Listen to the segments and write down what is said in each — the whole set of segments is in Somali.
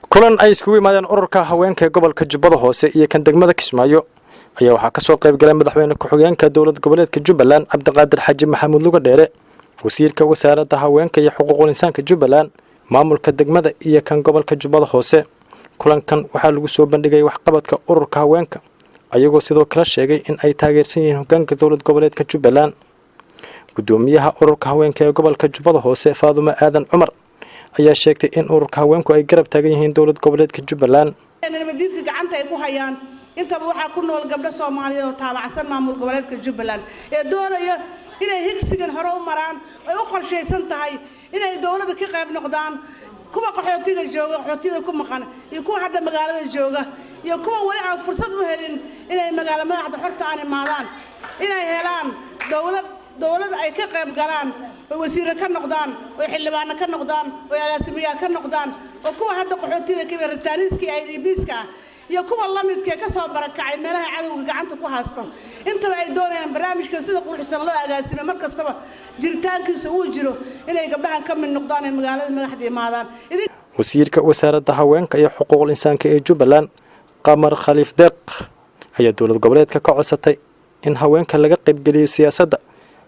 kulan ay iskugu yimaadeen ururka haweenka gobolka Jubbada hoose iyo kan degmada Kismaayo ayaa waxa ka soo qayb galay madaxweyne ku-xigeenka dawlad goboleedka Jubbaland Cabdiqaadir Xaaji Maxamuud Luga Dheere wasiirka wasaaradda haweenka iyo xuquuqul insaanka Jubbaland maamulka degmada iyo kan gobolka Jubbada hoose kulankan waxa lagu soo bandhigay waxqabadka ururka haweenka ayagoo sidoo kale sheegay in ay taageersan yihiin hoggaanka dawlad goboleedka Jubbaland gudoomiyaha ururka haweenka ee gobolka Jubbada hoose Faadumo Aadan Cumar ayaa sheegtay in ururka haweenku ay garab taagan yihiin dawlad goboleedka Jubbaland nabadiidka gacanta ay ku hayaan intaba waxa ku nool gabdho Soomaaliyeed oo taabacsan maamul goboleedka Jubbaland ee doonaya inay higsigan hore u maraan ay u qorsheysan tahay inay dawladda ka qayb noqdaan kuwa qaxootiga jooga qaxootiga ku maqan iyo kuwa hadda magaalada jooga iyo kuwa wali aan fursad u helin inay magaalada madaxda xorta aan imaadaan inay helaan dawlad ay ka qayb galaan oo wasiir ka noqdaan oo xildhibaan ka noqdaan oo agaasimayaal ka noqdaan oo kuwa hadda qaxootiga ka weerartaaniski IDBska iyo kuwa la midka ka soo barakacay meelaha cadawga gacanta ku haastan intaba ay doonayaan barnaamijka sida quruxsan loo agaasimo mar kastaba jiritaankiisa uu jiro inay gabdhahan ka mid noqdaan ee magaalada madaxda imaadaan wasiirka wasaaradda haweenka iyo xuquuqul insaanka ee Jubbaland Qamar Khaliif Deeq ayaa dawlad goboleedka ka codsatay in haweenka laga qayb geliyo siyaasadda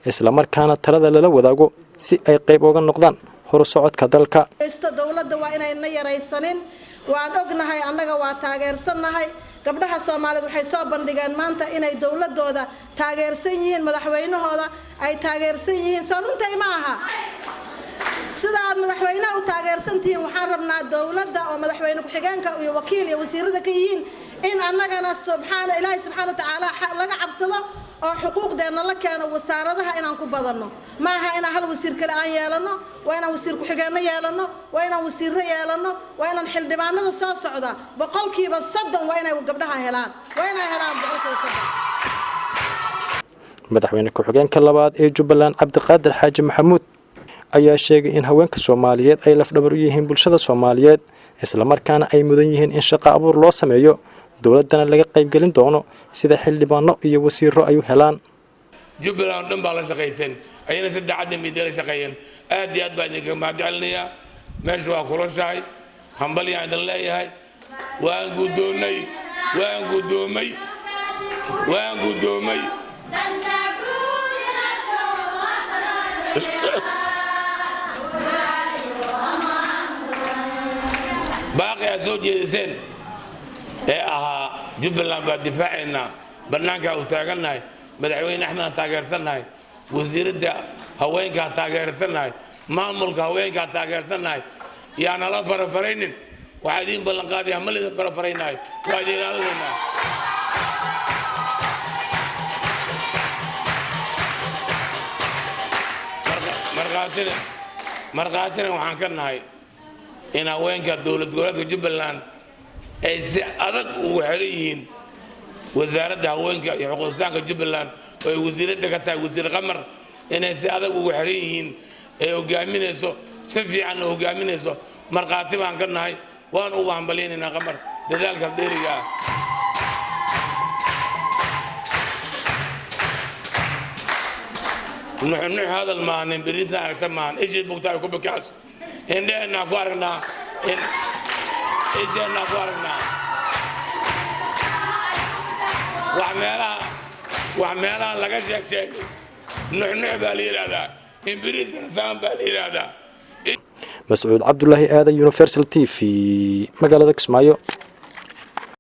isla markaana talada lala wadaago si ay qayb uga noqdaan horusocodka dalka dawladda waa inay na yaraysanin waan ognahay annaga waa taageersanahay gabdhaha Soomaaliyeed waxay soo bandhigeen maanta inay dawladooda taageersan yihiin madaxweynahooda ay taageersan yihiin soo runtii ma aha sida aad madaxweynaha u taageersantiin waxaan rabnaa dawladda oo madaxweyne ku-xigeenka iyo wakiil iyo wasiirada ka yihiin in annagana Ilaahay subhanahu wa ta'ala laga cabsado oo xuquuqdeena la keeno wasaaradaha inaan ku badano ma aha in hal wasiir kale aan yeelano waa inaan wasiir ku-xigeenna yeelano waa inaan wasiirro yeelano waa inaan xildhibaanada soo socda boqolkiiba 30 waa inay gabdhaha helaan waa inay helaan boqolkiiba 30 madaxweyne ku-xigeenka labaad ee Jubbaland Cabdiqaadir Xaaji Maxamuud ayaa sheegay in haweenka Soomaaliyeed ay lafdhabar u yihiin bulshada Soomaaliyeed isla markaana ay mudan yihiin in shaqo abuur loo sameeyo dawladana laga qayb galin doono sida xildhibaano iyo wasiirro ay u helaan Jubbaland dhan baa la shaqaysan ayna saddexda midna shaqeeyeen aad iyo aad baan idinka mahadcelinayaa meesha waa kulashahay hambal yaa idin leeyahay waan gudoomay باقي أزوجي زين Jubbaland baa difaacayna barnaamijka uu taagannahay madaxweyne Axmed taageersannahay wasiirada haweenka taageersannahay maamulka haweenka taageersannahay yaana la farafaraynin waxa idin ballan qaaday ma la farafaraynaay waa ilaalinayna marqaatina waxaan ka nahay in haweenka dawlad goboleedka Jubbaland ay si adag ugu xiran yihiin wasaaradda haweenka iyo xuquuqul insaanka Jubbaland oo wasiirada ka tahay wasiir Qamar inay si adag ugu xiran yihiin ee hogaaminayso si fiican u hogaaminayso marqaati baan ka nahay waan ugu hambalyeynaa Qamar dadaalka dheeriga نحن هذا المعنى بريزنا أرتمان إيش بقطع كوب كاس إننا نقارنا إيش نقارنا وعملا لقى شيء نحن بالير هذا إن بريزنا سام بالير هذا مسعود عبد الله هذا يونيفرسال تي في مقالة كسمايو